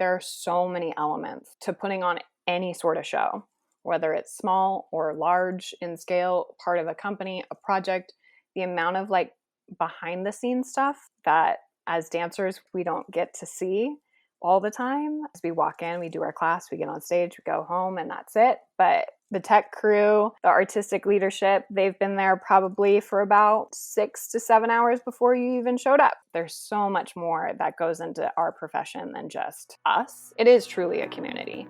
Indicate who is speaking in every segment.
Speaker 1: There are so many elements to putting on any sort of show, whether it's small or large in scale, part of a company, a project. The amount of like behind the scenes stuff that as dancers we don't get to see all the time. As we walk in, we do our class, we get on stage, we go home, and that's it. But the tech crew, the artistic leadership, they've been there probably for about 6 to 7 hours before you even showed up. There's so much more that goes into our profession than just us. It is truly a community.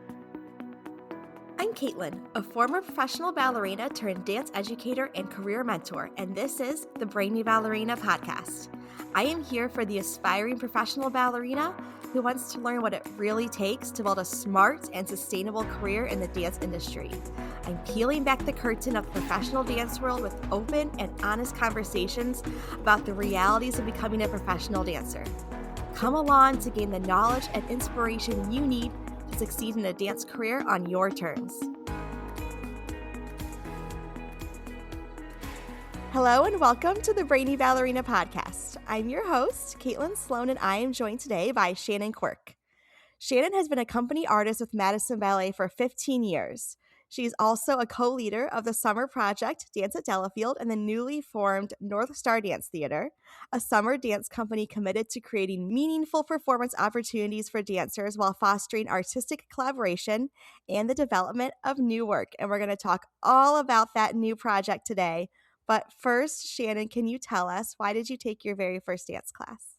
Speaker 2: I'm Caitlin, a former professional ballerina turned dance educator and career mentor, and this is the Brainy Ballerina podcast. I am here for the aspiring professional ballerina who wants to learn what it really takes to build a smart and sustainable career in the dance industry. I'm peeling back the curtain of the professional dance world with open and honest conversations about the realities of becoming a professional dancer. Come along to gain the knowledge and inspiration you need to succeed in a dance career on your terms. Hello and welcome to the Brainy Ballerina podcast. I'm your host, Caitlin Sloan, and I am joined today by Shannon Quirk. Shannon has been a company artist with Madison Ballet for 15 years. She's also a co-leader of the summer project Dance at Delafield and the newly formed North Star Dance Theater, a summer dance company committed to creating meaningful performance opportunities for dancers while fostering artistic collaboration and the development of new work. And we're going to talk all about that new project today. But first, Shannon, can you tell us, why did you take your very first dance class?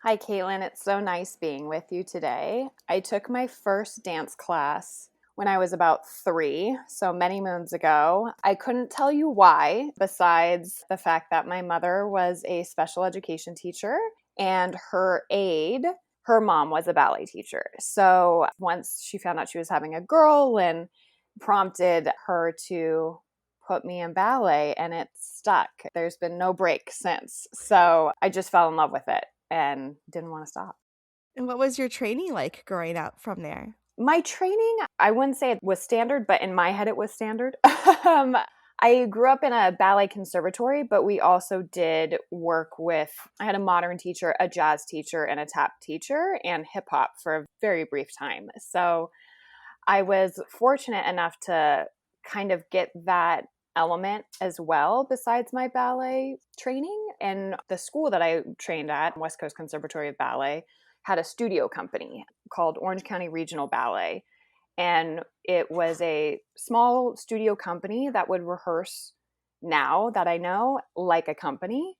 Speaker 1: Hi, Caitlin. It's so nice being with you today. I took my first dance class when I was about 3, so many moons ago. I couldn't tell you why, besides the fact that my mother was a special education teacher and her aide, her mom was a ballet teacher. So once she found out she was having a girl and prompted her to put me in ballet, and it stuck. There's been no break since. So I just fell in love with it and didn't want to stop.
Speaker 2: And what was your training like growing up from there?
Speaker 1: My training, I wouldn't say it was standard, but in my head it was standard. I grew up in a ballet conservatory, but we also did work with, I had a modern teacher, a jazz teacher, and a tap teacher, and hip hop for a very brief time. So I was fortunate enough to kind of get that element as well besides my ballet training. And the school that I trained at, West Coast Conservatory of Ballet, had a studio company called Orange County Regional Ballet. And it was a small studio company that would rehearse, now that I know, like a company.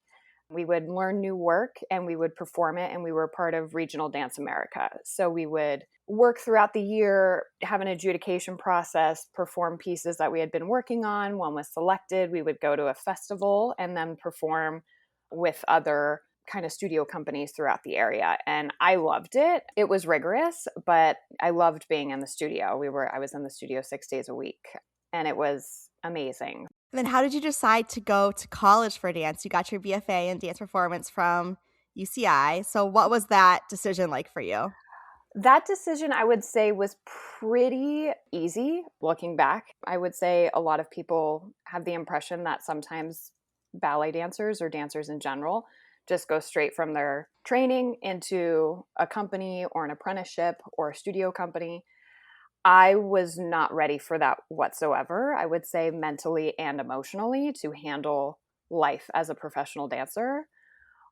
Speaker 1: We would learn new work and we would perform it, and we were part of Regional Dance America. So we would work throughout the year, have an adjudication process, perform pieces that we had been working on. One was selected. We would go to a festival and then perform with other kind of studio companies throughout the area. And I loved it. It was rigorous, but I loved being in the studio. I was in the studio 6 days a week, and it was amazing.
Speaker 2: And then how did you decide to go to college for dance? You got your BFA in dance performance from UCI. So what was that decision like for you?
Speaker 1: That decision, I would say, was pretty easy looking back. I would say a lot of people have the impression that sometimes ballet dancers or dancers in general just go straight from their training into a company or an apprenticeship or a studio company. I was not ready for that whatsoever, I would say, mentally and emotionally, to handle life as a professional dancer.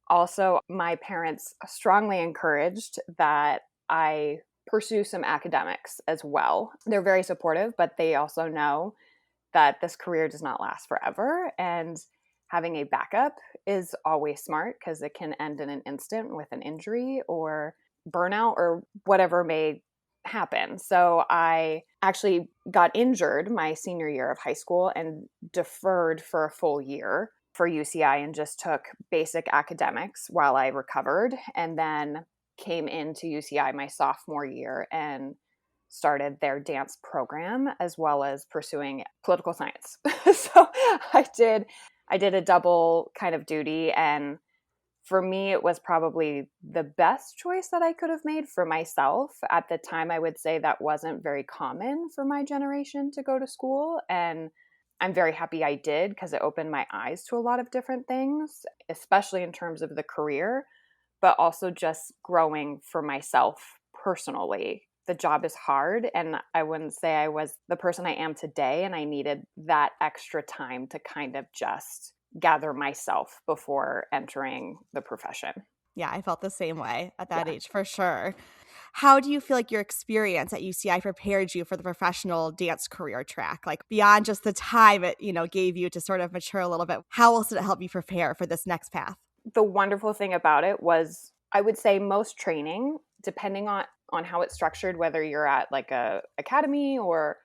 Speaker 1: Also, my parents strongly encouraged that I pursue some academics as well. They're very supportive, but they also know that this career does not last forever. And having a backup is always smart, because it can end in an instant with an injury or burnout or whatever may happen. So I actually got injured my senior year of high school and deferred for a full year for UCI and just took basic academics while I recovered, and then came into UCI my sophomore year and started their dance program, as well as pursuing political science. So I did a double kind of duty, and for me, it was probably the best choice that I could have made for myself. At the time, I would say that wasn't very common for my generation to go to school, and I'm very happy I did, because it opened my eyes to a lot of different things, especially in terms of the career, but also just growing for myself personally, the job is hard, and I wouldn't say I was the person I am today, and I needed that extra time to kind of just gather myself before entering the profession.
Speaker 2: Yeah, I felt the same way at that
Speaker 1: Yeah.
Speaker 2: age for sure. How do you feel like your experience at UCI prepared you for the professional dance career track? Like beyond just the time it, gave you to sort of mature a little bit, how else did it help you prepare for this next path?
Speaker 1: The wonderful thing about it was, I would say most training, depending on how it's structured, whether you're at like a academy or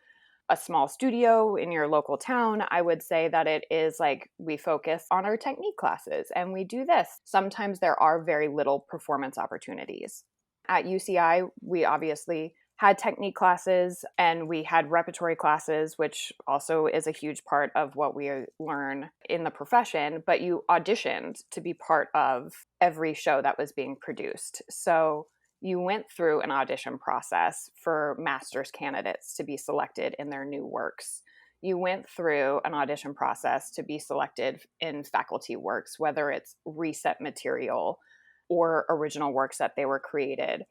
Speaker 1: a small studio in your local town, I would say that it is like we focus on our technique classes and we do this. Sometimes there are very little performance opportunities. At UCI, we obviously had technique classes and we had repertory classes, which also is a huge part of what we learn in the profession, but you auditioned to be part of every show that was being produced. So you went through an audition process for master's candidates to be selected in their new works. You went through an audition process to be selected in faculty works, whether it's reset material or original works that they were created.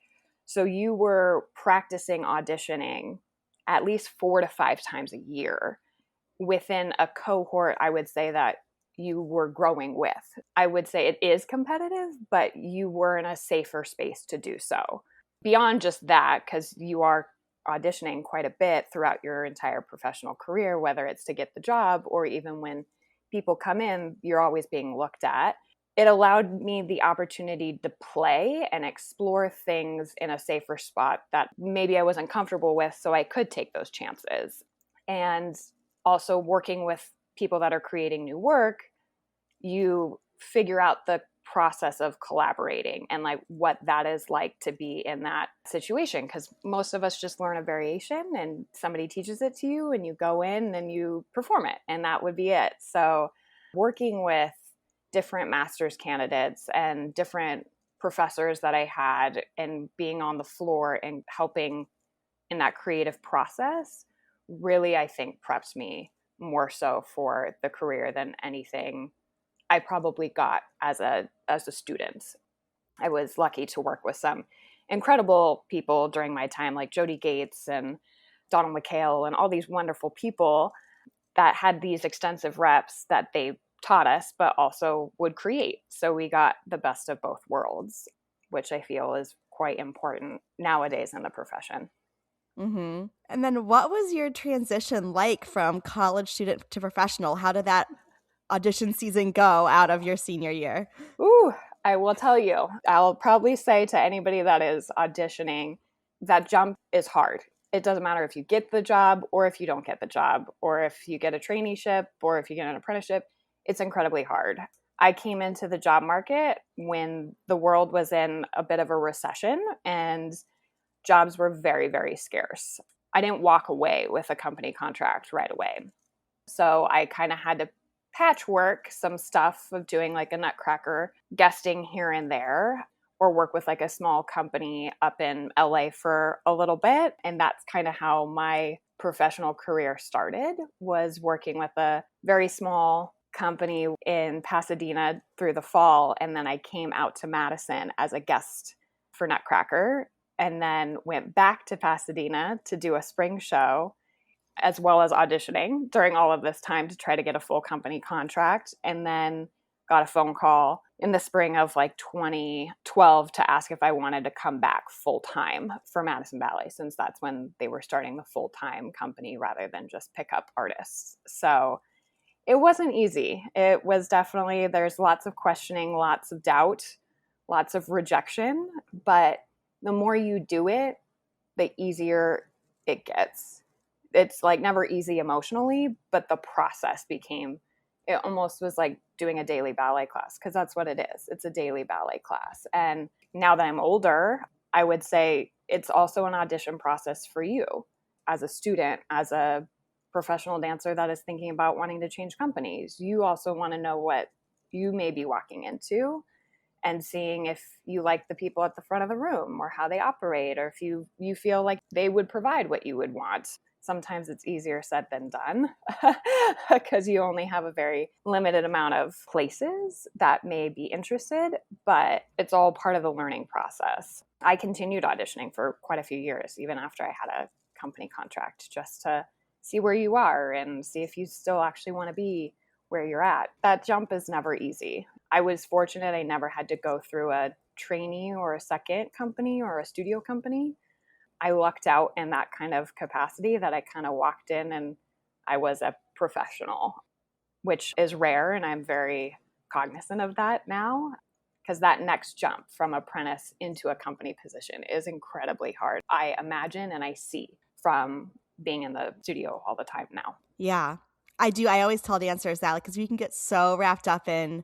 Speaker 1: So you were practicing auditioning at least 4 to 5 times a year within a cohort, I would say, that you were growing with. I would say it is competitive, but you were in a safer space to do so. Beyond just that, because you are auditioning quite a bit throughout your entire professional career, whether it's to get the job or even when people come in, you're always being looked at. It allowed me the opportunity to play and explore things in a safer spot that maybe I wasn't comfortable with, so I could take those chances. And also working with people that are creating new work, you figure out the process of collaborating and like what that is like to be in that situation, because most of us just learn a variation and somebody teaches it to you and you go in and you perform it and that would be it. So working with different master's candidates and different professors that I had and being on the floor and helping in that creative process really, I think, preps me more so for the career than anything I probably got as a student. I was lucky to work with some incredible people during my time, like Jody Gates and Donald McHale and all these wonderful people that had these extensive reps that they taught us, but also would create. So we got the best of both worlds, which I feel is quite important nowadays in the profession.
Speaker 2: Mm-hmm. And then what was your transition like from college student to professional? How did that audition season go out of your senior year?
Speaker 1: Ooh, I will tell you, I'll probably say to anybody that is auditioning, that jump is hard. It doesn't matter if you get the job or if you don't get the job, or if you get a traineeship or if you get an apprenticeship, it's incredibly hard. I came into the job market when the world was in a bit of a recession and jobs were very, very scarce. I didn't walk away with a company contract right away. So I kind of had to patchwork some stuff of doing like a nutcracker guesting here and there, or work with like a small company up in LA for a little bit. And that's kind of how my professional career started, was working with a very small company in Pasadena through the fall. And then I came out to Madison as a guest for Nutcracker and then went back to Pasadena to do a spring show, as well as auditioning during all of this time to try to get a full company contract. And then got a phone call in the spring of like 2012 to ask if I wanted to come back full time for Madison Ballet, since that's when they were starting the full time company rather than just pick up artists. So it wasn't easy. It was definitely, there's lots of questioning, lots of doubt, lots of rejection, but the more you do it, the easier it gets. It's like never easy emotionally, but the process became, it almost was like doing a daily ballet class, because that's what it is. It's a daily ballet class. And now that I'm older, I would say it's also an audition process for you as a student, as a professional dancer that is thinking about wanting to change companies. You also want to know what you may be walking into and seeing if you like the people at the front of the room or how they operate, or if you feel like they would provide what you would want. Sometimes it's easier said than done because you only have a very limited amount of places that may be interested, but it's all part of the learning process. I continued auditioning for quite a few years, even after I had a company contract, just to see where you are and see if you still actually want to be where you're at. That jump is never easy. I was fortunate I never had to go through a trainee or a second company or a studio company. I lucked out in that kind of capacity that I kind of walked in and I was a professional, which is rare. And I'm very cognizant of that now because that next jump from apprentice into a company position is incredibly hard. I imagine and I see from being in the studio all the time now.
Speaker 2: Yeah, I do. I always tell dancers that because we can get so wrapped up in,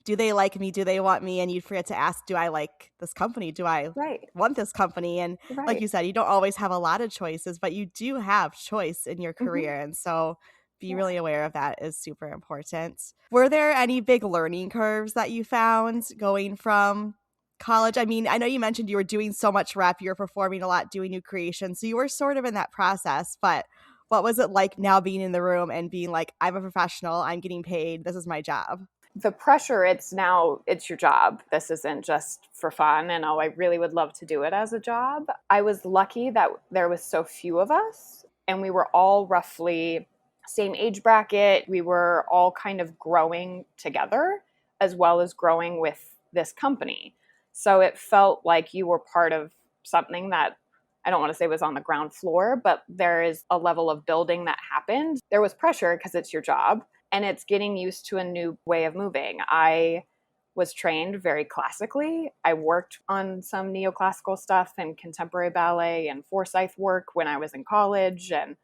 Speaker 2: do they like me? Do they want me? And you forget to ask, do I like this company? Do I
Speaker 1: Right.
Speaker 2: want this company? And like
Speaker 1: Right.
Speaker 2: you said, you don't always have a lot of choices, but you do have choice in your
Speaker 1: Mm-hmm.
Speaker 2: career. And so be
Speaker 1: Yeah.
Speaker 2: really aware of that is super important. Were there any big learning curves that you found going from college? I mean, I know you mentioned you were doing so much rep, you were performing a lot, doing new creations. So you were sort of in that process, but what was it like now being in the room and being like, I'm a professional, I'm getting paid, this is my job?
Speaker 1: The pressure, it's your job. This isn't just for fun. And I really would love to do it as a job. I was lucky that there was so few of us and we were all roughly same age bracket. We were all kind of growing together as well as growing with this company. So it felt like you were part of something that I don't want to say was on the ground floor, but there is a level of building that happened. There was pressure because it's your job and it's getting used to a new way of moving. I was trained very classically. I worked on some neoclassical stuff and contemporary ballet and Forsyth work when I was in college and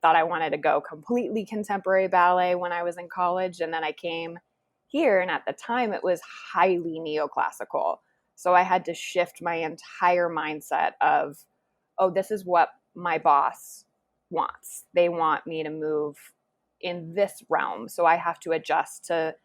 Speaker 1: thought I wanted to go completely contemporary ballet when I was in college. And then I came here, and at the time it was highly neoclassical. So I had to shift my entire mindset of, oh, this is what my boss wants. They want me to move in this realm. So I have to adjust to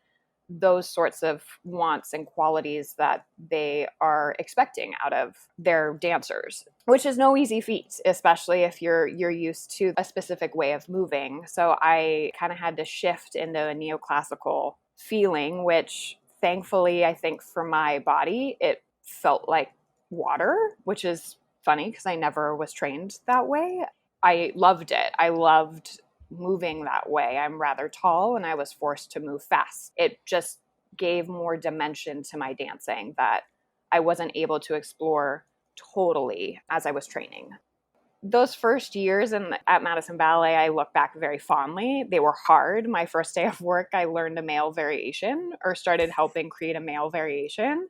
Speaker 1: those sorts of wants and qualities that they are expecting out of their dancers, which is no easy feat, especially if you're used to a specific way of moving. So I kind of had to shift into a neoclassical feeling, which thankfully I think for my body it felt like water, which is funny because I never was trained that way. I loved it. I loved moving that way. I'm rather tall and I was forced to move fast. It just gave more dimension to my dancing that I wasn't able to explore totally as I was training. Those first years at Madison Ballet, I look back very fondly. They were hard. My first day of work, I learned a male variation or started helping create a male variation,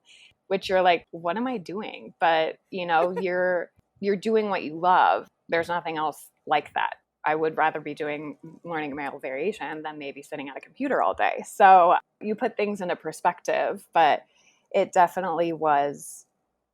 Speaker 1: which you're like, what am I doing? But you're doing what you love. There's nothing else like that. I would rather be learning a male variation than maybe sitting at a computer all day. So you put things into perspective, but it definitely was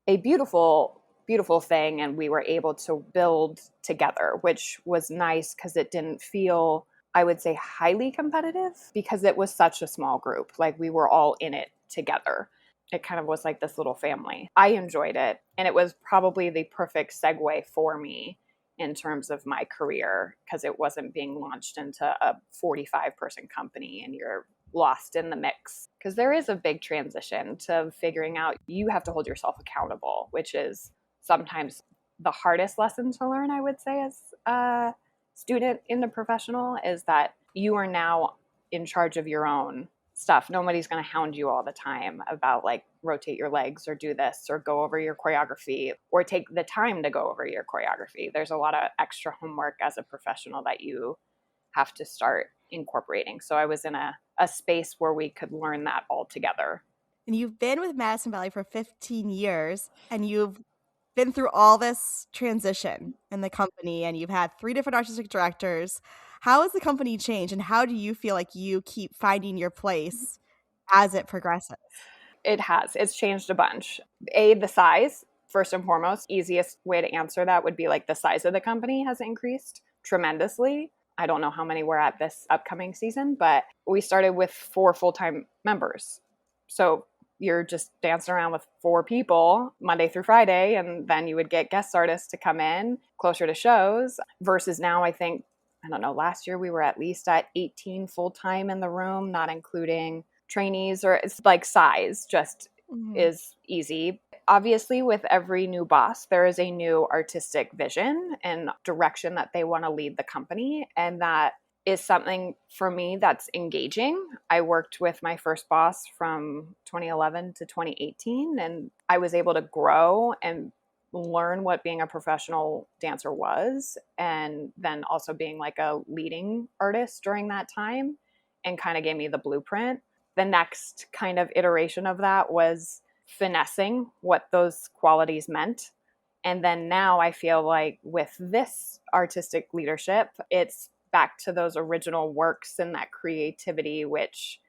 Speaker 1: a beautiful, beautiful thing. And we were able to build together, which was nice because it didn't feel, I would say, highly competitive because it was such a small group. Like we were all in it together. It kind of was like this little family. I enjoyed it. And it was probably the perfect segue for me in terms of my career because it wasn't being launched into a 45-person company and you're lost in the mix. Because there is a big transition to figuring out you have to hold yourself accountable, which is sometimes the hardest lesson to learn, I would say, as a student in the professional, is that you are now in charge of your own stuff. Nobody's going to hound you all the time about like rotate your legs or do this or go over your choreography or take the time to go over your choreography. There's a lot of extra homework as a professional that you have to start incorporating. So I was in a space where we could learn that all together.
Speaker 2: And you've been with Madison Ballet for 15 years and you've been through all this transition in the company and you've had 3 different artistic directors. How has the company changed and how do you feel like you keep finding your place as it progresses?
Speaker 1: It has. It's changed a bunch. The size, first and foremost, easiest way to answer that would be like the size of the company has increased tremendously. I don't know how many we're at this upcoming season, but we started with 4 full-time members. So you're just dancing around with 4 people Monday through Friday, and then you would get guest artists to come in closer to shows. Versus now, I think, I don't know, last year we were at least at 18 full-time in the room, not including trainees, or it's like size just is easy. Obviously, with every new boss, there is a new artistic vision and direction that they want to lead the company. And that is something for me that's engaging. I worked with my first boss from 2011 to 2018, and I was able to grow and learn what being a professional dancer was, and then also being like a leading artist during that time, and kind of gave me the blueprint. The next kind of iteration of that was finessing what those qualities meant. And then now I feel like with this artistic leadership, it's back to those original works and that creativity, which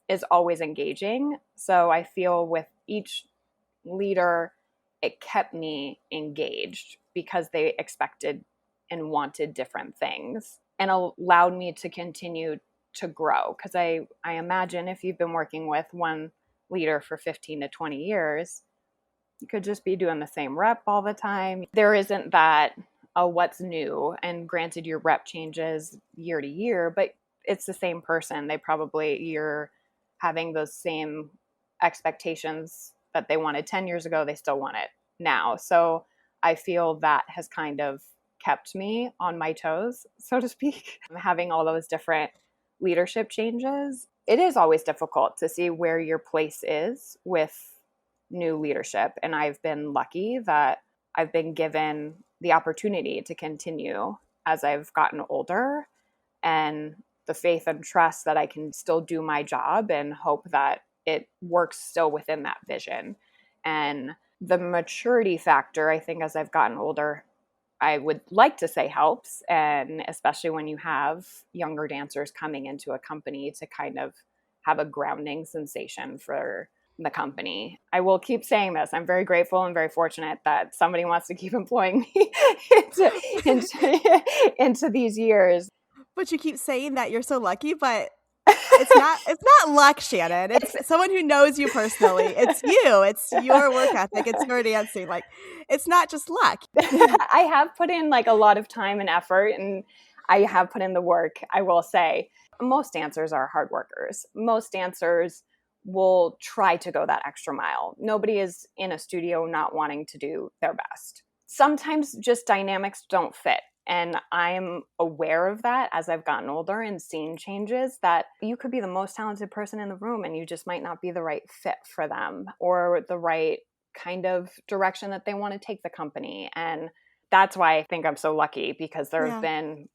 Speaker 1: is always engaging. So I feel with each leader, it kept me engaged because they expected and wanted different things and allowed me to continue to grow. Because I imagine if you've been working with one leader for 15 to 20 years, you could just be doing the same rep all the time. There isn't that, oh, what's new? And granted, your rep changes year to year, but it's the same person. You're having those same expectations that they wanted 10 years ago, they still want it now. So I feel that has kind of kept me on my toes, so to speak. Having all those different leadership changes, it is always difficult to see where your place is with new leadership. And I've been lucky that I've been given the opportunity to continue as I've gotten older, and the faith and trust that I can still do my job and hope that it works still within that vision. And the maturity factor, I think, as I've gotten older, I would like to say helps. And especially when you have younger dancers coming into a company to kind of have a grounding sensation for the company. I will keep saying this. I'm very grateful and very fortunate that somebody wants to keep employing me into these years.
Speaker 2: But you keep saying that you're so lucky, but it's not luck, Shannon. It's someone who knows you personally. It's you. It's your work ethic. It's your dancing. Like, it's not just luck.
Speaker 1: I have put in like a lot of time and effort, and I have put in the work, I will say. Most dancers are hard workers. Most dancers will try to go that extra mile. Nobody is in a studio not wanting to do their best. Sometimes just dynamics don't fit. And I'm aware of that as I've gotten older and seen changes, that you could be the most talented person in the room and you just might not be the right fit for them or the right kind of direction that they want to take the company. And that's why I think I'm so lucky, because there have been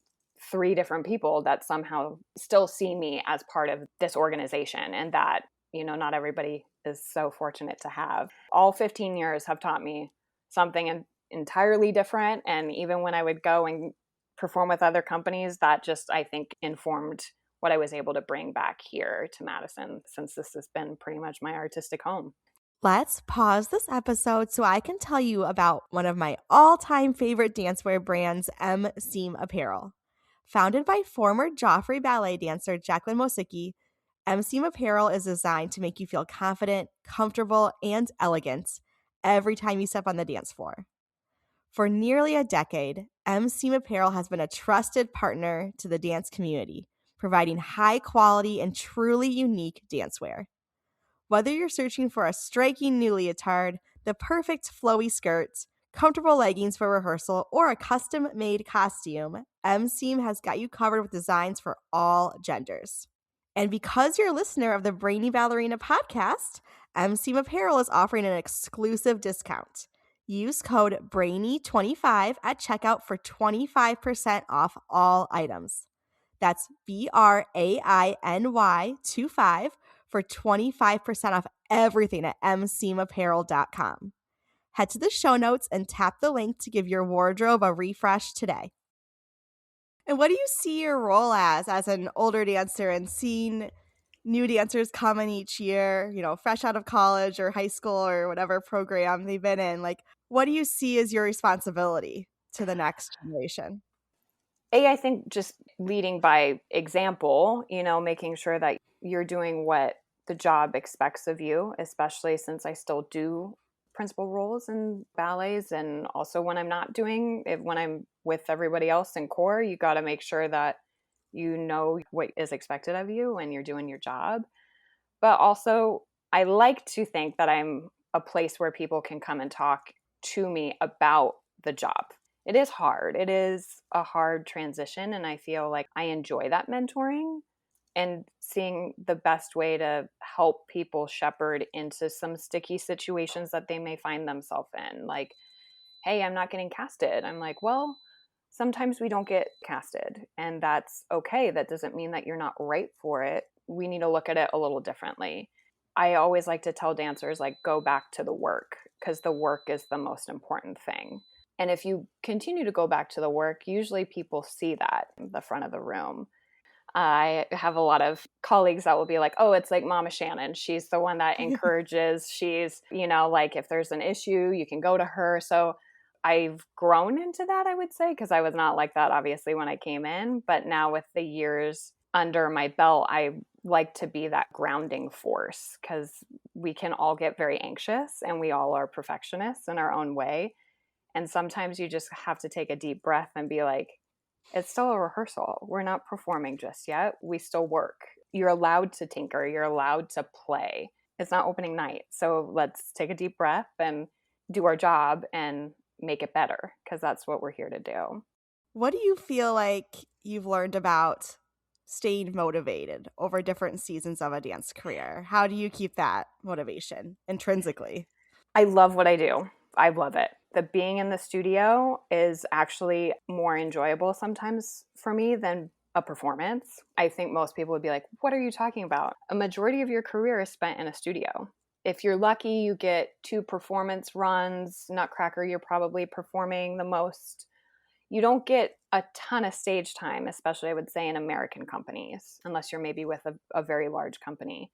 Speaker 1: 3 different people that somehow still see me as part of this organization, and that, not everybody is so fortunate to have. All 15 years have taught me something entirely different. And even when I would go and perform with other companies, that just, I think, informed what I was able to bring back here to Madison, since this has been pretty much my artistic home.
Speaker 2: Let's pause this episode so I can tell you about one of my all-time favorite dancewear brands, M-Seam Apparel. Founded by former Joffrey Ballet dancer Jacqueline Mosicki, M-Seam Apparel is designed to make you feel confident, comfortable, and elegant every time you step on the dance floor. For nearly a decade, M-Seam Apparel has been a trusted partner to the dance community, providing high-quality and truly unique dancewear. Whether you're searching for a striking new leotard, the perfect flowy skirt, comfortable leggings for rehearsal, or a custom-made costume, M-Seam has got you covered with designs for all genders. And because you're a listener of the Brainy Ballerina podcast, M-Seam Apparel is offering an exclusive discount. Use code BRAINY25 at checkout for 25% off all items. That's BRAINY25 for 25% off everything at mseamapparel.com. Head to the show notes and tap the link to give your wardrobe a refresh today. And what do you see your role as an older dancer and seeing new dancers come in each year, fresh out of college or high school or whatever program they've been in? Like, what do you see as your responsibility to the next generation?
Speaker 1: I think just leading by example, making sure that you're doing what the job expects of you, especially since I still do principal roles in ballets. And also when I'm not doing it, when I'm with everybody else in core, you got to make sure that you know what is expected of you when you're doing your job. But also, I like to think that I'm a place where people can come and talk to me about the job. It is hard. It is a hard transition. And I feel like I enjoy that mentoring and seeing the best way to help people shepherd into some sticky situations that they may find themselves in. Like, hey, I'm not getting casted. I'm like, well, sometimes we don't get casted, and that's okay. That doesn't mean that you're not right for it. We need to look at it a little differently. I always like to tell dancers, like, go back to the work, because the work is the most important thing. And if you continue to go back to the work, usually people see that in the front of the room. I have a lot of colleagues that will be like, oh, it's like Mama Shannon. She's the one that encourages. She's, like if there's an issue, you can go to her. So I've grown into that, I would say, because I was not like that, obviously, when I came in. But now with the years under my belt, I like to be that grounding force, because we can all get very anxious and we all are perfectionists in our own way. And sometimes you just have to take a deep breath and be like, it's still a rehearsal. We're not performing just yet. We still work. You're allowed to tinker. You're allowed to play. It's not opening night. So let's take a deep breath and do our job and make it better, because that's what we're here to do.
Speaker 2: What do you feel like you've learned about staying motivated over different seasons of a dance career? How do you keep that motivation intrinsically?
Speaker 1: I love what I do. I love it. The being in the studio is actually more enjoyable sometimes for me than a performance. I think most people would be like, what are you talking about? A majority of your career is spent in a studio. If you're lucky, you get 2 performance runs. Nutcracker, you're probably performing the most. You don't get a ton of stage time, especially I would say in American companies, unless you're maybe with a very large company.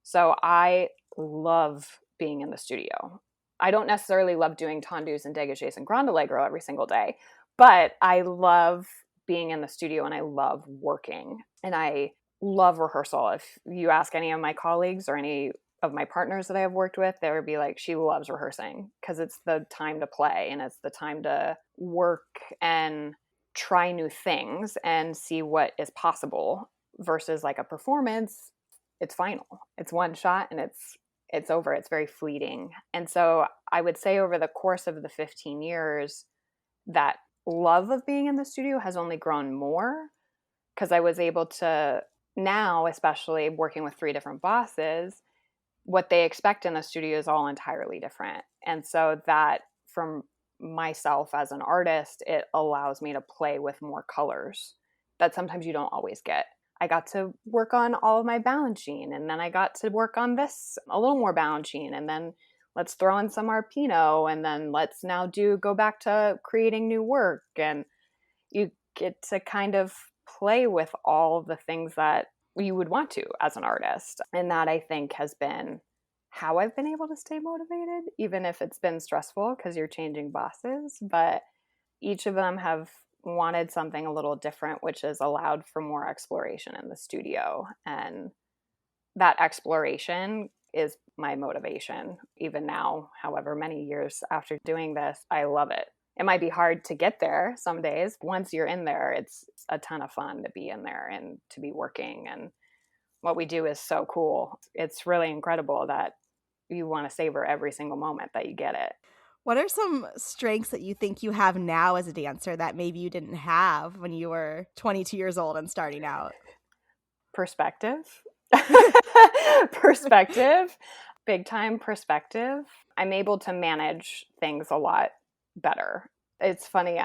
Speaker 1: So I love being in the studio. I don't necessarily love doing tendus and dégagés and grand allegro every single day, but I love being in the studio and I love working and I love rehearsal. If you ask any of my colleagues or any of my partners that I have worked with, they would be like, she loves rehearsing because it's the time to play and it's the time to work and try new things and see what is possible versus like a performance. It's final. It's one shot and it's over. It's very fleeting. And so I would say over the course of the 15 years, that love of being in the studio has only grown more because I was able to now, especially working with 3 different bosses, what they expect in the studio is all entirely different. And so that from myself as an artist, it allows me to play with more colors that sometimes you don't always get. I got to work on all of my balancing, and then I got to work on this a little more balancing, and then let's throw in some arpino, and then let's now go back to creating new work. And you get to kind of play with all the things that you would want to as an artist. And that I think has been how I've been able to stay motivated, even if it's been stressful because you're changing bosses. But each of them have wanted something a little different, which has allowed for more exploration in the studio. And that exploration is my motivation. Even now, however many years after doing this, I love it. It might be hard to get there some days. Once you're in there, it's a ton of fun to be in there and to be working. And what we do is so cool. It's really incredible that you want to savor every single moment that you get it.
Speaker 2: What are some strengths that you think you have now as a dancer that maybe you didn't have when you were 22 years old and starting out?
Speaker 1: Perspective. Perspective. Big time perspective. I'm able to manage things a lot better. It's funny,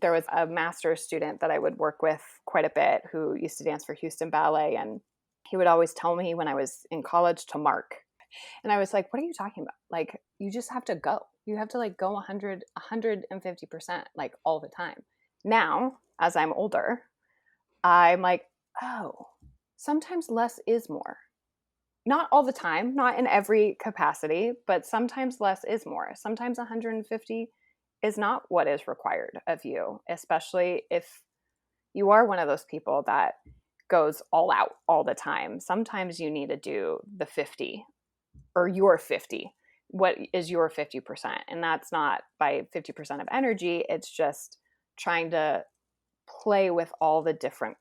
Speaker 1: there was a master's student that I would work with quite a bit who used to dance for Houston Ballet, and he would always tell me when I was in college to mark. And I was like, what are you talking about? Like, you just have to go. You have to like go 150%, like all the time. Now, as I'm older, I'm like, oh, sometimes less is more. Not all the time, not in every capacity, but sometimes less is more. Sometimes 150 is not what is required of you, especially if you are one of those people that goes all out all the time. Sometimes you need to do the 50 or your 50. What is your 50%? And that's not by 50% of energy. It's just trying to play with all the different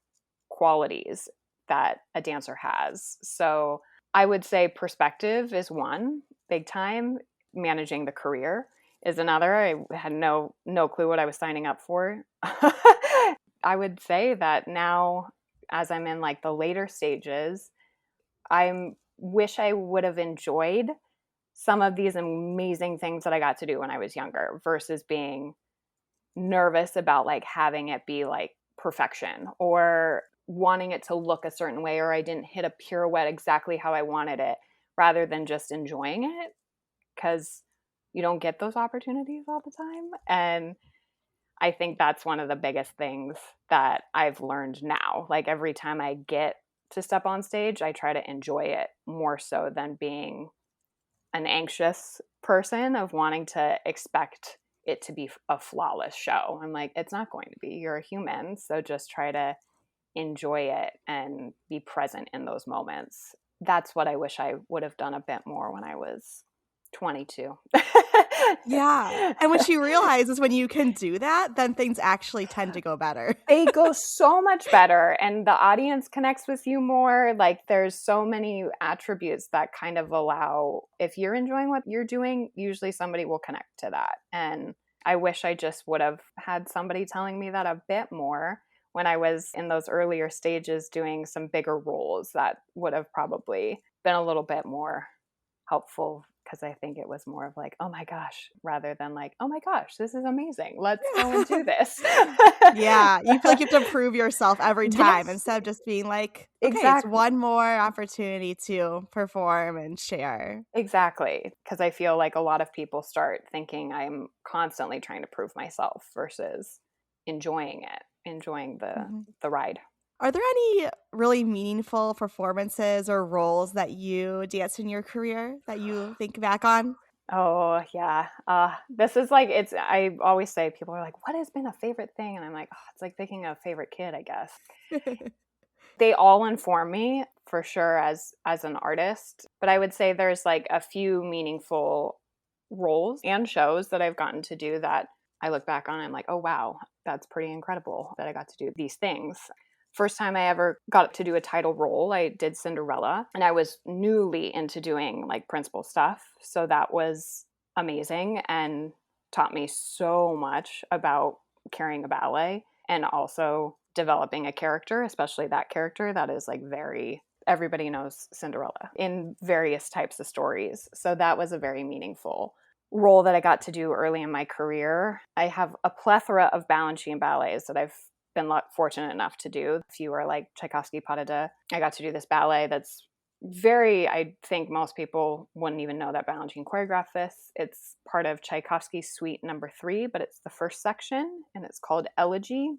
Speaker 1: qualities that a dancer has. So I would say perspective is one big time. Managing the career is another. I had no clue what I was signing up for. I would say that now, as I'm in like the later stages, I wish I would have enjoyed some of these amazing things that I got to do when I was younger versus being nervous about like having it be like perfection or wanting it to look a certain way, or I didn't hit a pirouette exactly how I wanted it, rather than just enjoying it, because you don't get those opportunities all the time. And I think that's one of the biggest things that I've learned now. Like every time I get to step on stage, I try to enjoy it more so than being an anxious person of wanting to expect it to be a flawless show. I'm like, it's not going to be. You're a human. So just try to enjoy it and be present in those moments. That's what I wish I would have done a bit more when I was 22.
Speaker 2: Yeah. And what you realize is when you can do that, then things actually tend to go better.
Speaker 1: They go so much better and the audience connects with you more. Like there's so many attributes that kind of allow, if you're enjoying what you're doing, usually somebody will connect to that. And I wish I just would have had somebody telling me that a bit more when I was in those earlier stages doing some bigger roles. That would have probably been a little bit more helpful, because I think it was more of like, oh my gosh, rather than like, oh my gosh, this is amazing. Let's go and do this.
Speaker 2: Yeah. You feel like you have to prove yourself every time
Speaker 1: Yes,
Speaker 2: instead of just being like, okay, it's
Speaker 1: exactly.
Speaker 2: one more opportunity to perform and share.
Speaker 1: Exactly. Because I feel like a lot of people start thinking I'm constantly trying to prove myself versus enjoying it, enjoying
Speaker 2: Mhm.
Speaker 1: the ride.
Speaker 2: Are there any really meaningful performances or roles that you danced in your career that you think back on?
Speaker 1: Oh, yeah. This is like, I always say, people are like, what has been a favorite thing? And I'm like, oh, it's like picking a favorite kid, I guess. They all inform me for sure as an artist, but I would say there's like a few meaningful roles and shows that I've gotten to do that I look back on and I'm like, oh wow, that's pretty incredible that I got to do these things. First time I ever got to do a title role, I did Cinderella, and I was newly into doing like principal stuff. So that was amazing and taught me so much about carrying a ballet and also developing a character, especially that character that is like very, everybody knows Cinderella in various types of stories. So that was a very meaningful role that I got to do early in my career. I have a plethora of Balanchine ballets that I've been fortunate enough to do. A few are like Tchaikovsky Pas de Deux. I got to do this ballet that's very, I think most people wouldn't even know that Balanchine choreographed this. It's part of Tchaikovsky's Suite Number 3, but it's the first section and it's called Elegy.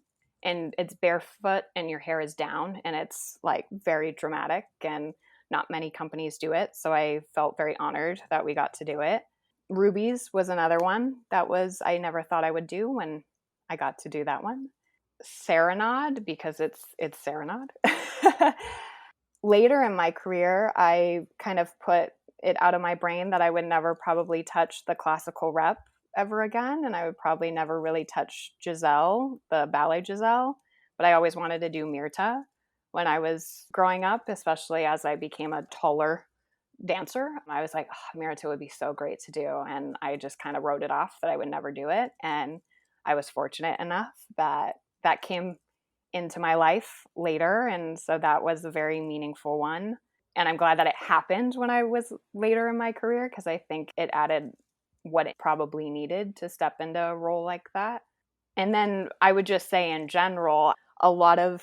Speaker 1: And it's barefoot and your hair is down and it's like very dramatic and not many companies do it. So I felt very honored that we got to do it. Rubies was another one that was, I never thought I would do when I got to do that one. Serenade, because it's Serenade. Later in my career, I kind of put it out of my brain that I would never probably touch the classical rep ever again, and I would probably never really touch Giselle, the ballet Giselle, but I always wanted to do Myrta when I was growing up, especially as I became a taller dancer. I was like, oh, Myrta would be so great to do, and I just kind of wrote it off that I would never do it. And I was fortunate enough that that came into my life later, and so that was a very meaningful one. And I'm glad that it happened when I was later in my career, because I think it added what it probably needed to step into a role like that. And then I would just say in general, a lot of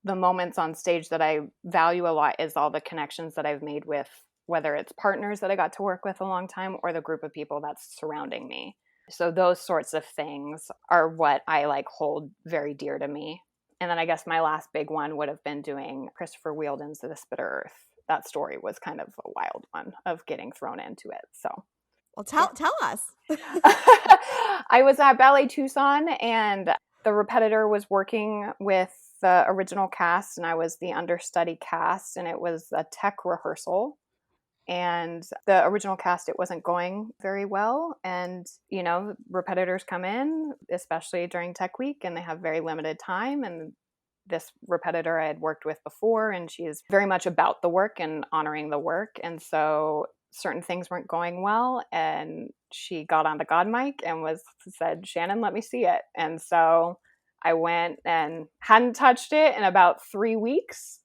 Speaker 1: the moments on stage that I value a lot is all the connections that I've made with, whether it's partners that I got to work with a long time or the group of people that's surrounding me. So those sorts of things are what I like hold very dear to me. And then I guess my last big one would have been doing Christopher Wheeldon's The Spitter Earth. That story was kind of a wild one of getting thrown into it. So
Speaker 2: Well, tell us.
Speaker 1: I was at Ballet Tucson, and the repetitor was working with the original cast and I was the understudy cast, and it was a tech rehearsal. And the original cast, it wasn't going very well. And, repetitors come in, especially during tech week, and they have very limited time. And this repetitor I had worked with before, and she is very much about the work and honoring the work. And so certain things weren't going well. And she got on the God mic and said, "Shannon, let me see it." And so I went and hadn't touched it in about 3 weeks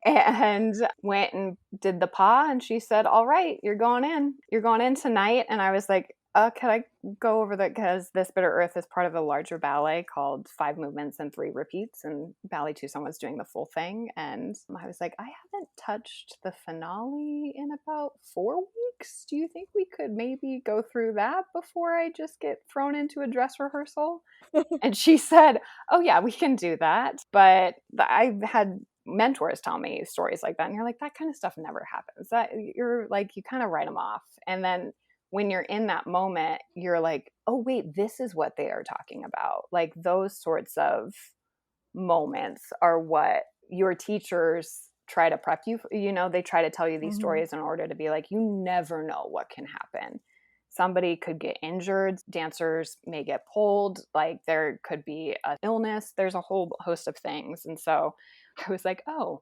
Speaker 1: and went and did the pas. And she said, "All right, you're going in. You're going in tonight." And I was like, can I go over that? Because This Bitter Earth is part of a larger ballet called 5 Movements and 3 Repeats. And Ballet Tucson was doing the full thing. And I was like, I haven't touched the finale in about 4 weeks. Do you think we could maybe go through that before I just get thrown into a dress rehearsal? And she said, "Oh yeah, we can do that." But I've had mentors tell me stories like that. And you're like, that kind of stuff never happens. That you're like, you kind of write them off. And then when you're in that moment, you're like, oh wait, this is what they are talking about. Like those sorts of moments are what your teachers try to prep you for. They try to tell you these stories in order to be like, you never know what can happen. Somebody could get injured, dancers may get pulled, like there could be an illness, there's a whole host of things. And so I was like, oh,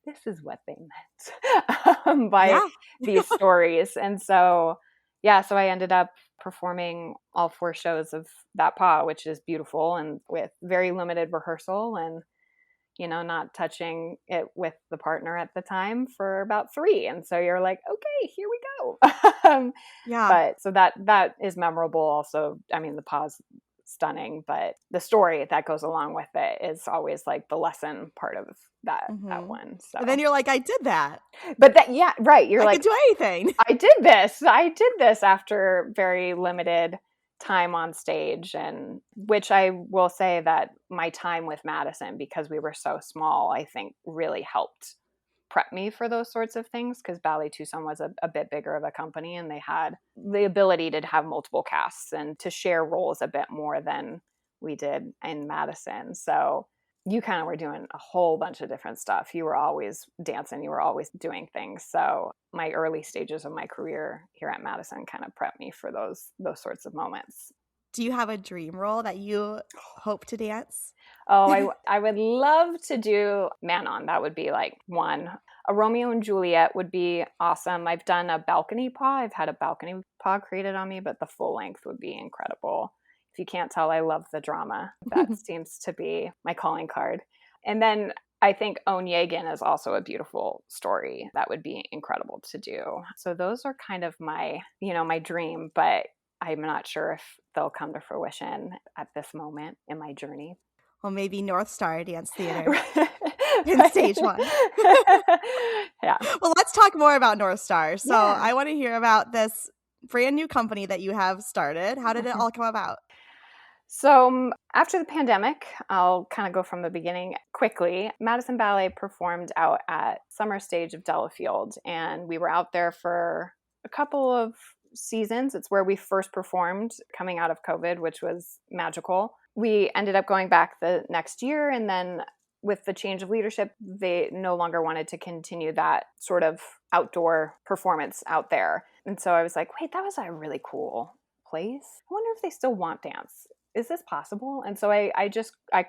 Speaker 1: this is what they meant by these stories. And so, so I ended up performing all 4 shows of that pas, which is beautiful, and with very limited rehearsal and, not touching it with the partner at the time for about 3. And so you're like, okay, here we go. But so that is memorable also. I mean, the pas stunning, but the story that goes along with it is always like the lesson part of that one. So
Speaker 2: and then you're like, I did that.
Speaker 1: But right. You're like,
Speaker 2: I could do anything.
Speaker 1: I did this after very limited time on stage. And which I will say that my time with Madison, because we were so small, I think really helped prep me for those sorts of things, because Ballet Tucson was a bit bigger of a company and they had the ability to have multiple casts and to share roles a bit more than we did in Madison. So you kind of were doing a whole bunch of different stuff. You were always dancing, you were always doing things. So my early stages of my career here at Madison kind of prepped me for those sorts of moments.
Speaker 2: Do you have a dream role that you hope to dance?
Speaker 1: Oh, I would love to do Manon. That would be like one. A Romeo and Juliet would be awesome. I've done a balcony pas. I've had a balcony pas created on me, but the full length would be incredible. If you can't tell, I love the drama. That seems to be my calling card. And then I think Onegin is also a beautiful story. That would be incredible to do. So those are kind of my dream, but I'm not sure if they'll come to fruition at this moment in my journey.
Speaker 2: Well, maybe North Star Dance Theater in stage 1.
Speaker 1: Yeah.
Speaker 2: Well, let's talk more about North Star. So I want to hear about this brand new company that you have started. How did it all come about?
Speaker 1: So after the pandemic, I'll kind of go from the beginning quickly. Madison Ballet performed out at Summer Stage of Delafield, and we were out there for a couple of seasons. It's where we first performed coming out of COVID, which was magical. We ended up going back the next year, and then with the change of leadership, they no longer wanted to continue that sort of outdoor performance out there. And so I was like, wait, that was a really cool place. I wonder if they still want dance. Is this possible? And so I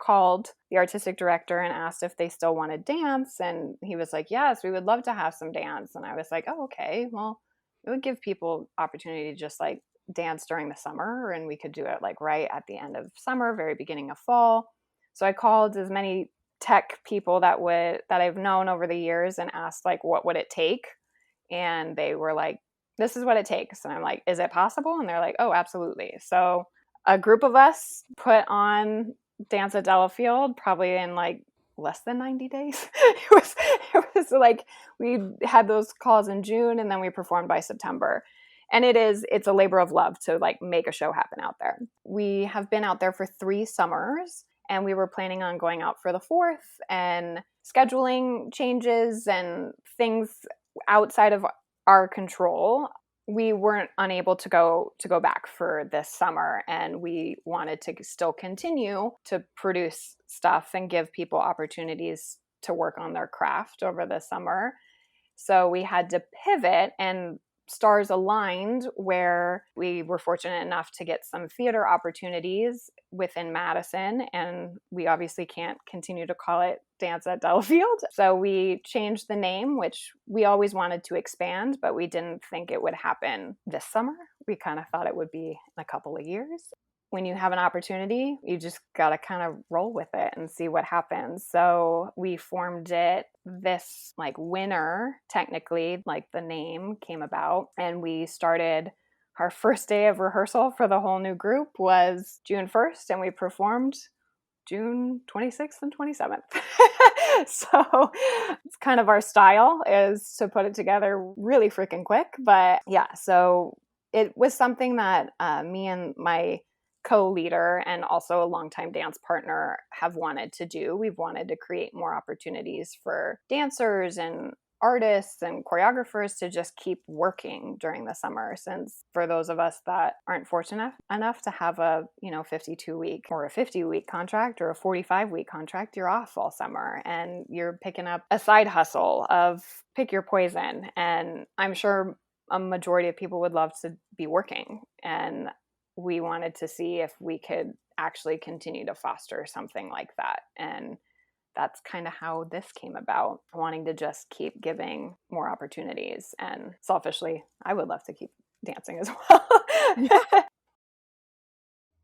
Speaker 1: called the artistic director and asked if they still wanted dance. And he was like, yes, we would love to have some dance. And I was like, oh, okay. Well, it would give people opportunity to just like dance during the summer. And we could do it like right at the end of summer, very beginning of fall. So I called as many tech people that I've known over the years and asked like, what would it take? And they were like, this is what it takes. And I'm like, is it possible? And they're like, oh, absolutely. So a group of us put on Dance at Delafield probably in like less than 90 days. It was like we had those calls in June and then we performed by September. And it's a labor of love to like make a show happen out there. We have been out there for 3 summers and we were planning on going out for the 4th, and scheduling changes and things outside of our control we weren't unable to go back for this summer, and we wanted to still continue to produce stuff and give people opportunities to work on their craft over the summer. So we had to pivot, and stars aligned where we were fortunate enough to get some theater opportunities within Madison. And we obviously can't continue to call it Dance at Delafield. So we changed the name, which we always wanted to expand, but we didn't think it would happen this summer. We kind of thought it would be in a couple of years. When you have an opportunity, you just got to kind of roll with it and see what happens. So we formed it this winter, technically, the name came about, and we started. Our first day of rehearsal for the whole new group was June 1st, and we performed June 26th and 27th. So it's kind of our style, is to put it together really freaking quick. But yeah, so it was something that me and my co-leader and also a longtime dance partner have wanted to do. We've wanted to create more opportunities for dancers and artists and choreographers to just keep working during the summer, since for those of us that aren't fortunate enough to have a 52-week or a 50-week contract or a 45-week contract, you're off all summer and you're picking up a side hustle of pick your poison. And I'm sure a majority of people would love to be working, and we wanted to see if we could actually continue to foster something like that. And that's kind of how this came about, wanting to just keep giving more opportunities. And selfishly, I would love to keep dancing as well.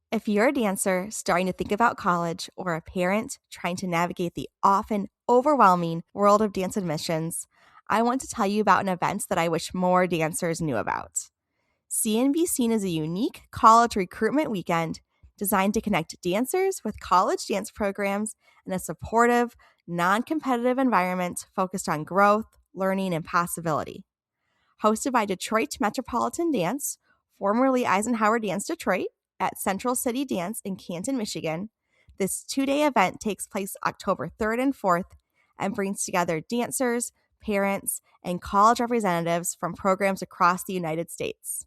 Speaker 2: If you're a dancer starting to think about college, or a parent trying to navigate the often overwhelming world of dance admissions, I want to tell you about an event that I wish more dancers knew about. CNBC is a unique college recruitment weekend designed to connect dancers with college dance programs in a supportive, non-competitive environment focused on growth, learning, and possibility. Hosted by Detroit Metropolitan Dance, formerly Eisenhower Dance Detroit, at Central City Dance in Canton, Michigan, this 2-day event takes place October 3rd and 4th and brings together dancers, parents, and college representatives from programs across the United States.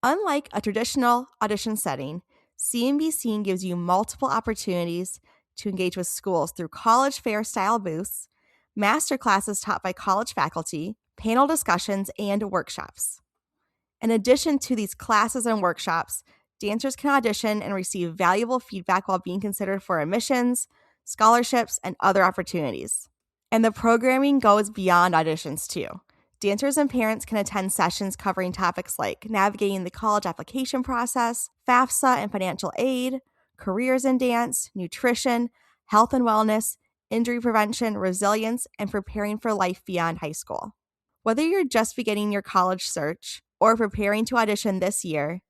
Speaker 2: Unlike a traditional audition setting, CNBC gives you multiple opportunities to engage with schools through college fair-style booths, master classes taught by college faculty, panel discussions, and workshops. In addition to these classes and workshops, dancers can audition and receive valuable feedback while being considered for admissions, scholarships, and other opportunities. And the programming goes beyond auditions, too. Dancers and parents can attend sessions covering topics like navigating the college application process, FAFSA and financial aid, careers in dance, nutrition, health and wellness, injury prevention, resilience, and preparing for life beyond high school. Whether you're just beginning your college search or preparing to audition this year,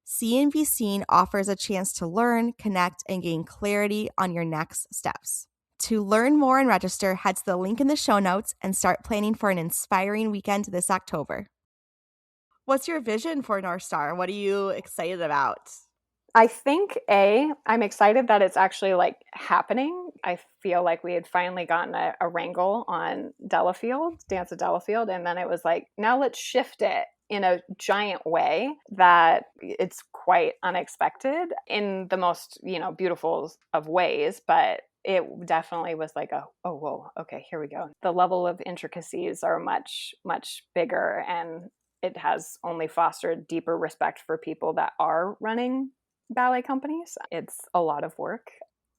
Speaker 2: CNBC offers a chance to learn, connect, and gain clarity on your next steps. To learn more and register, head to the link in the show notes and start planning for an inspiring weekend this October. What's your vision for North Star? What are you excited about?
Speaker 1: I think I'm excited that it's actually happening. I feel like we had finally gotten a wrangle on Delafield, Dance at Delafield, and then it was now let's shift it in a giant way that it's quite unexpected in the most, beautiful of ways, but it definitely was oh, whoa, okay, here we go. The level of intricacies are much, much bigger, and it has only fostered deeper respect for people that are running ballet companies. It's a lot of work.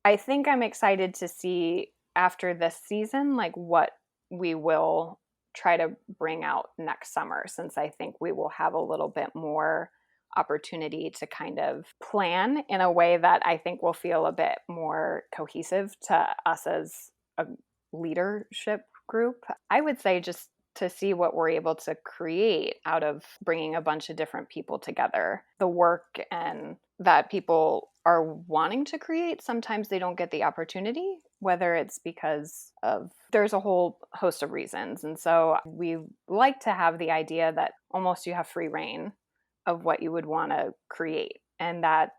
Speaker 1: I think I'm excited to see after this season, what we will try to bring out next summer, since I think we will have a little bit more opportunity to kind of plan in a way that I think will feel a bit more cohesive to us as a leadership group. I would say just to see what we're able to create out of bringing a bunch of different people together. The work and that people are wanting to create, sometimes they don't get the opportunity, whether it's because of, there's a whole host of reasons. And so we like to have the idea that almost you have free reign of what you would want to create. And that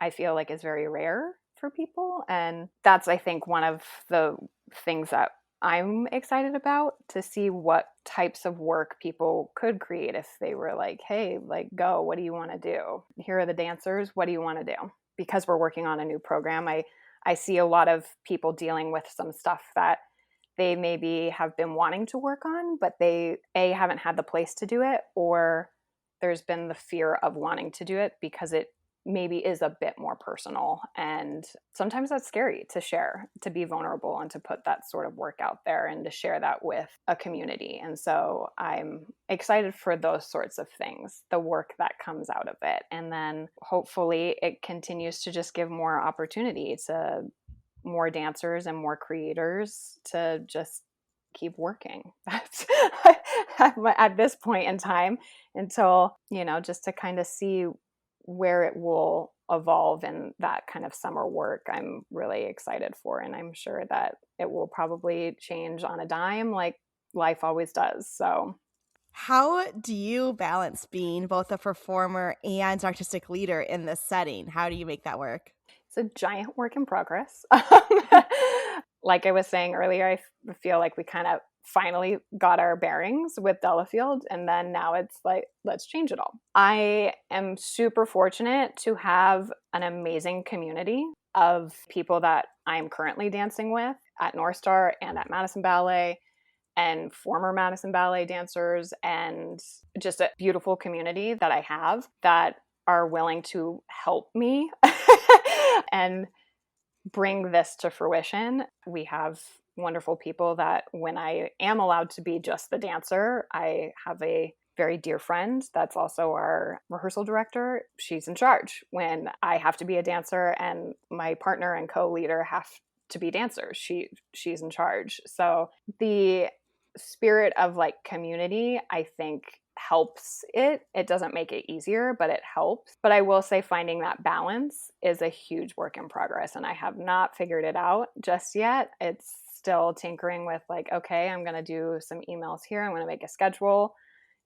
Speaker 1: I feel is very rare for people. And that's, I think, one of the things that I'm excited about, to see what types of work people could create if they were like, hey, like, go, what do you want to do? Here are the dancers. What do you want to do? Because we're working on a new program, I see a lot of people dealing with some stuff that they maybe have been wanting to work on, but they haven't had the place to do it, or there's been the fear of wanting to do it because it maybe is a bit more personal. And sometimes that's scary to share, to be vulnerable and to put that sort of work out there and to share that with a community. And so I'm excited for those sorts of things, the work that comes out of it. And then hopefully it continues to just give more opportunity to more dancers and more creators to just keep working. That's at this point in time, until, just to kind of see where it will evolve in that kind of summer work. I'm really excited for, and I'm sure that it will probably change on a dime like life always does. So
Speaker 2: how do you balance being both a performer and artistic leader in this setting? How do you make that work?
Speaker 1: it's a giant work in progress. Like I was saying earlier, I feel like we kind of finally got our bearings with Delafield, and then now it's like, let's change it all. I am super fortunate to have an amazing community of people that I'm currently dancing with at North Star and at Madison Ballet, and former Madison Ballet dancers, and just a beautiful community that I have that are willing to help me and bring this to fruition. We have wonderful people that when I am allowed to be just the dancer, I have a very dear friend that's also our rehearsal director. She's in charge when I have to be a dancer, and my partner and co-leader have to be dancers. She's in charge. So the spirit of like community, I think, helps it. It doesn't make it easier, but it helps. But I will say finding that balance is a huge work in progress, and I have not figured it out just yet. It's still tinkering with like, okay, I'm going to do some emails here. I'm going to make a schedule.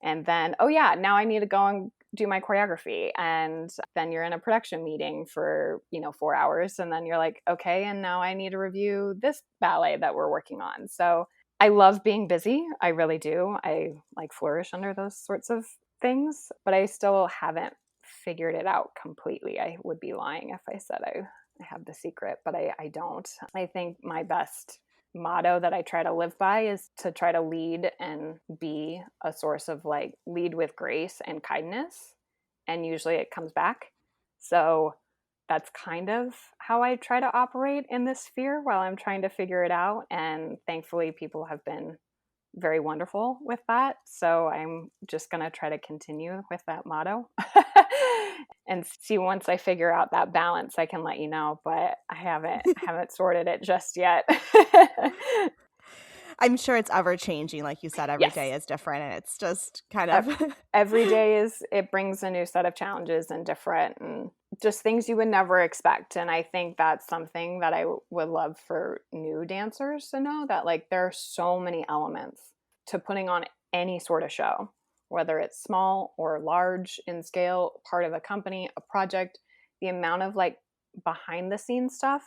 Speaker 1: And then, oh yeah, now I need to go and do my choreography. And then you're in a production meeting for, 4 hours. And then you're like, okay, and now I need to review this ballet that we're working on. So I love being busy. I really do. I like flourish under those sorts of things, but I still haven't figured it out completely. I would be lying if I said I have the secret, but I don't. I think my best motto that I try to live by is to try to lead and be a source of like lead with grace and kindness. And usually it comes back. So that's kind of how I try to operate in this sphere while I'm trying to figure it out. And thankfully, people have been very wonderful with that. So I'm just going to try to continue with that motto and see, once I figure out that balance, I can let you know, but I haven't sorted it just yet.
Speaker 2: I'm sure it's ever changing. Like you said, every
Speaker 1: Yes.
Speaker 2: day is different, and it's just kind of
Speaker 1: every day it brings a new set of challenges and different, and just things you would never expect. And I think that's something that I would love for new dancers to know, that like there are so many elements to putting on any sort of show, whether it's small or large in scale, part of a company, a project. The amount of like behind the scenes stuff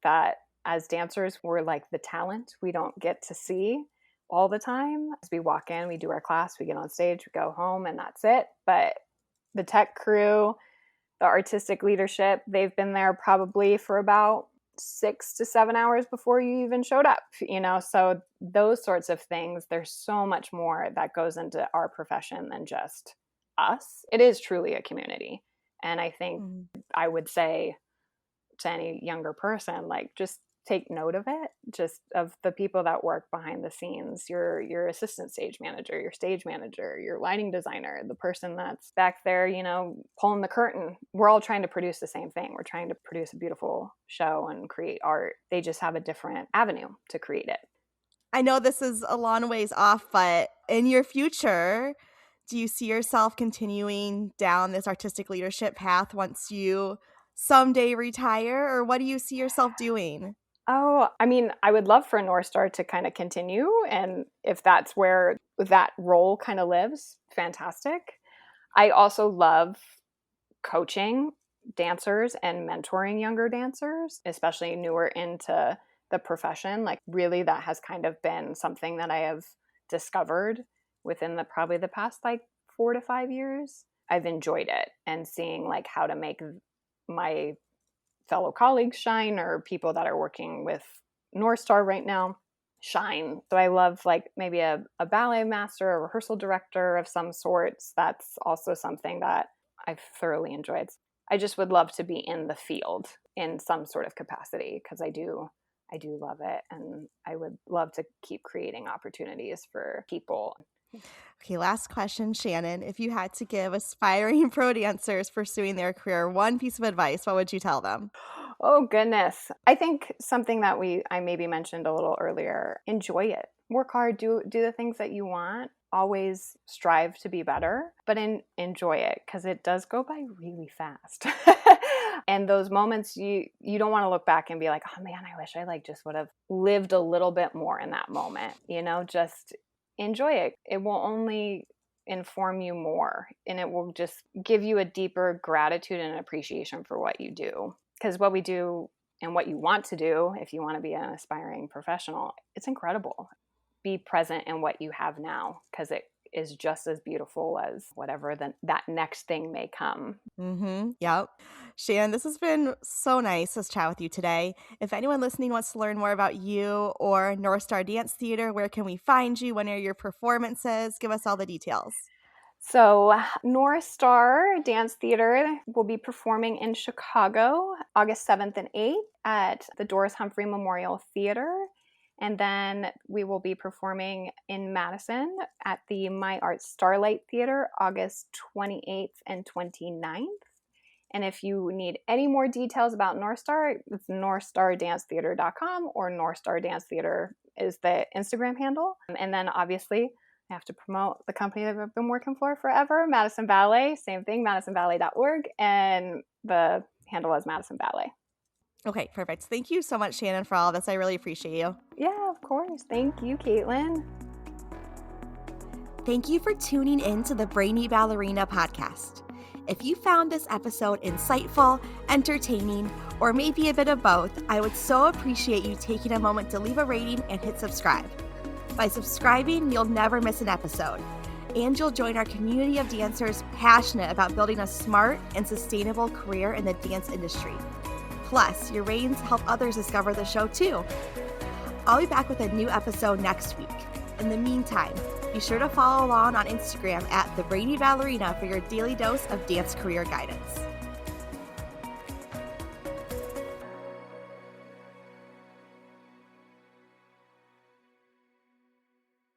Speaker 1: that as dancers, we're like the talent we don't get to see all the time. As we walk in, we do our class, we get on stage, we go home, and that's it. But the tech crew, the artistic leadership, they've been there probably for about 6 to 7 hours before you even showed up, So those sorts of things, there's so much more that goes into our profession than just us. It is truly a community. And I think I would say to any younger person, like, just take note of it, just of the people that work behind the scenes, your assistant stage manager, your stage manager, your lighting designer, the person that's back there, pulling the curtain. We're all trying to produce the same thing. We're trying to produce a beautiful show and create art. They just have a different avenue to create it.
Speaker 2: I know this is a long ways off, but in your future, do you see yourself continuing down this artistic leadership path once you someday retire, or what do you see yourself doing?
Speaker 1: Oh, I mean, I would love for North Star to kind of continue. And if that's where that role kind of lives, fantastic. I also love coaching dancers and mentoring younger dancers, especially newer into the profession. Like really that has kind of been something that I have discovered within probably the past like 4 to 5 years. I've enjoyed it and seeing like how to make my fellow colleagues shine, or people that are working with North Star right now shine. So I love like maybe a ballet master, a rehearsal director of some sorts. That's also something that I've thoroughly enjoyed. I just would love to be in the field in some sort of capacity, because I do love it, and I would love to keep creating opportunities for people.
Speaker 2: Okay, last question, Shannon. If you had to give aspiring pro dancers pursuing their career one piece of advice, what would you tell them?
Speaker 1: Oh, goodness. I think something that I maybe mentioned a little earlier, enjoy it. Work hard, do the things that you want. Always strive to be better, but enjoy it, because it does go by really fast. And those moments, you don't want to look back and be like, oh man, I wish I like just would have lived a little bit more in that moment. Just enjoy it. It will only inform you more, and it will just give you a deeper gratitude and appreciation for what you do. Because what we do and what you want to do, if you want to be an aspiring professional, it's incredible. Be present in what you have now, because it is just as beautiful as whatever that next thing may come.
Speaker 2: Yep. Shannon, this has been so nice to chat with you today. If anyone listening wants to learn more about you or North Star Dance Theater, where can we find you? When are your performances? Give us all the details.
Speaker 1: So North Star Dance Theater will be performing in Chicago, August 7th and 8th at the Doris Humphrey Memorial Theater. And then we will be performing in Madison at the My Art Starlight Theater, August 28th and 29th. And if you need any more details about North Star, it's northstardancetheater.com, or North Star Dance Theater is the Instagram handle. And then obviously I have to promote the company that I've been working for forever, Madison Ballet, same thing, madisonballet.org, and the handle is Madison Ballet.
Speaker 2: Okay, perfect. Thank you so much, Shannon, for all this. I really appreciate you.
Speaker 1: Yeah, of course. Thank you, Caitlin.
Speaker 2: Thank you for tuning in to the Brainy Ballerina podcast. If you found this episode insightful, entertaining, or maybe a bit of both, I would so appreciate you taking a moment to leave a rating and hit subscribe. By subscribing, you'll never miss an episode, and you'll join our community of dancers passionate about building a smart and sustainable career in the dance industry. Plus, your ratings help others discover the show too. I'll be back with a new episode next week. In the meantime, be sure to follow along on Instagram at The Brainy Ballerina for your daily dose of dance career guidance.